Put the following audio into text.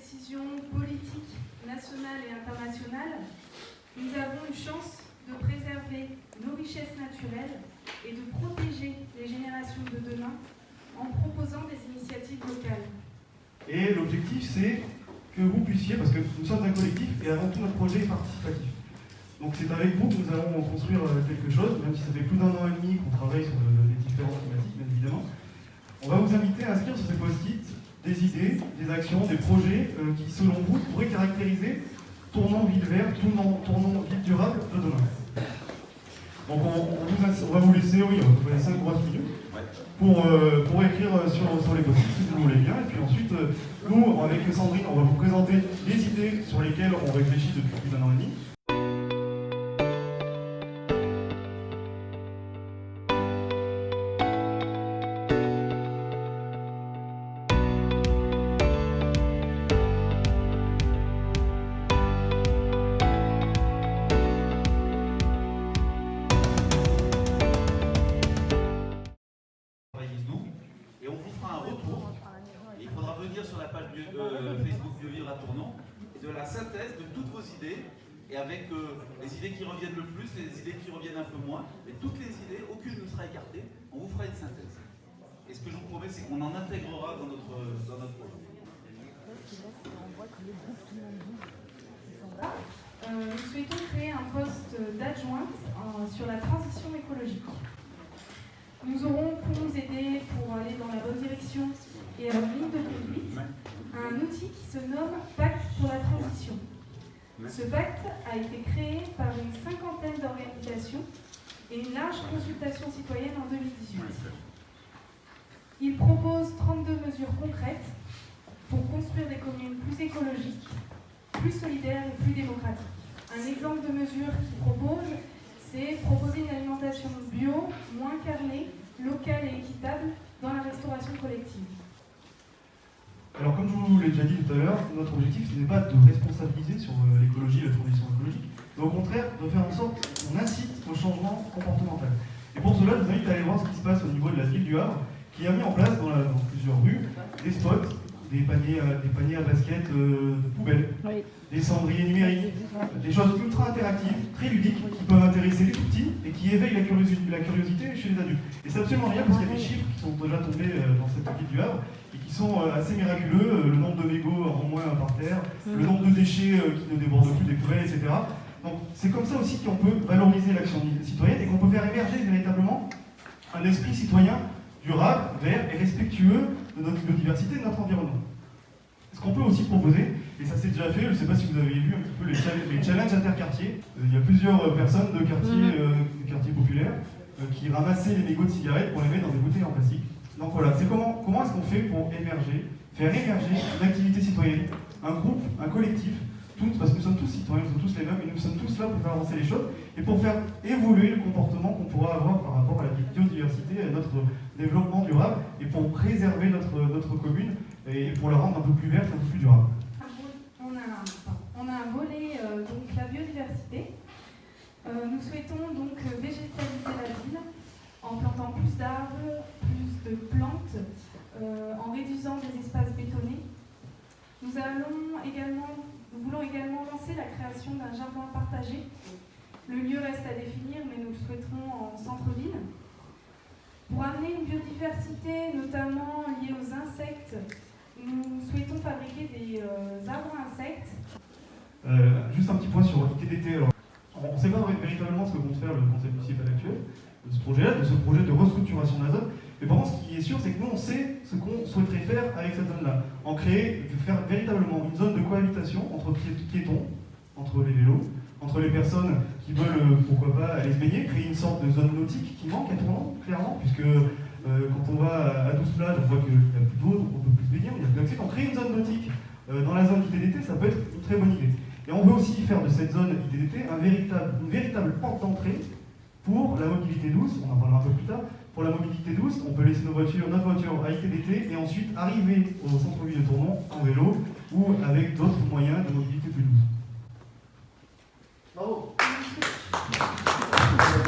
décisions politiques nationales et internationales, nous avons une chance de préserver nos richesses naturelles et de protéger les générations de demain en proposant des initiatives locales. Et l'objectif, c'est que vous puissiez, parce que nous sommes un collectif et avant tout notre projet est participatif. Donc c'est avec vous que nous allons construire quelque chose, même si ça fait plus d'1 an et demi qu'on travaille sur les différentes thématiques, bien évidemment. On va vous inviter à inscrire sur ces post-it des idées, des actions, des projets qui, selon vous, pourraient caractériser Tournon Ville Verte, Tournon Ville Durable de demain. Donc on va vous laisser, oui, on va vous laisser 5 grosses minutes pour écrire sur les post-it si vous voulez bien. Et puis ensuite, nous, avec Sandrine, on va vous présenter les idées sur lesquelles on réfléchit depuis plus d'1 an et demi. Il faudra venir sur la page Facebook Biovivre à Tournon et de la synthèse de toutes vos idées et avec les idées qui reviennent le plus, les idées qui reviennent un peu moins, et toutes les idées, aucune ne sera écartée, on vous fera une synthèse. Et ce que je vous promets, c'est qu'on en intégrera dans notre projet. Nous souhaitons créer un poste d'adjointe sur la transition écologique. Nous aurons pour nous aider pour aller dans la bonne direction et à une ligne de conduite un outil qui se nomme Pacte pour la transition. Ce pacte a été créé par une 50aine d'organisations et une large consultation citoyenne en 2018. Il propose 32 mesures concrètes pour construire des communes plus écologiques, plus solidaires et plus démocratiques. Un exemple de mesure qu'il propose, c'est proposer une alimentation bio, moins carnée, locale et équitable dans la restauration collective. Alors comme je vous l'ai déjà dit tout à l'heure, notre objectif ce n'est pas de responsabiliser sur l'écologie et la transition écologique, mais au contraire de faire en sorte qu'on incite au changement comportemental. Et pour cela, je vous invite à aller voir ce qui se passe au niveau de la ville du Havre, qui a mis en place dans plusieurs rues des spots, des paniers à basket de poubelles, oui, des cendriers numériques, des choses ultra interactives, très ludiques, qui peuvent intéresser les tout petits et qui éveillent la curiosité chez les adultes. Et c'est absolument rien parce qu'il y a des chiffres qui sont déjà tombés dans cette ville du Havre et qui sont assez miraculeux, le nombre de mégots en moins par terre, le nombre de déchets qui ne débordent plus des poubelles, etc. Donc c'est comme ça aussi qu'on peut valoriser l'action citoyenne et qu'on peut faire émerger véritablement un esprit citoyen durable, vert et respectueux de notre biodiversité et de notre environnement. Ce qu'on peut aussi proposer, et ça s'est déjà fait, je ne sais pas si vous avez vu un petit peu les challenges interquartiers, il y a plusieurs personnes de quartiers populaires qui ramassaient les mégots de cigarettes pour les mettre dans des bouteilles en plastique. Donc voilà, c'est comment est-ce qu'on fait pour faire émerger une activité citoyenne, un groupe, un collectif, parce que nous sommes tous citoyens, nous sommes tous les mêmes, et nous sommes tous là pour faire avancer les choses, et pour faire évoluer le comportement qu'on pourra avoir par rapport à la biodiversité, à notre développement durable, et pour préserver notre commune, et pour la rendre un peu plus verte, un peu plus durable. On a un volet, donc la biodiversité. Nous souhaitons donc végétaliser la ville en plantant plus d'arbres, plus de plantes, en réduisant des espaces bétonnés. Nous voulons également lancer la création d'un jardin partagé. Le lieu reste à définir, mais nous le souhaiterons en centre-ville. Pour amener une biodiversité, notamment liée aux insectes, nous souhaitons fabriquer des arbres à insectes. Juste un petit point sur l'ITDT. On ne sait pas véritablement ce que compte faire le conseil municipal actuel de ce projet de restructuration de la zone. Mais par contre, ce qui est sûr, c'est que nous, on sait ce qu'on souhaiterait faire avec cette zone-là. Faire véritablement une zone de cohabitation entre piétons, entre les vélos, entre les personnes qui veulent, pourquoi pas, aller se baigner, créer une sorte de zone nautique qui manque à Tournon, clairement, puisque quand on va à 12 plages, on voit qu'il n'y a plus d'eau, donc on peut plus se baigner, il n'y a plus d'accès. Donc créer une zone nautique dans la zone ITDT, ça peut être une très bonne idée. Et on veut aussi faire de cette zone ITDT une véritable porte d'entrée pour la mobilité douce, on en parlera un peu plus tard. Pour la mobilité douce, on peut laisser notre voiture à ITDT et ensuite arriver au centre-ville de Tournon en vélo ou avec d'autres moyens de mobilité plus douce.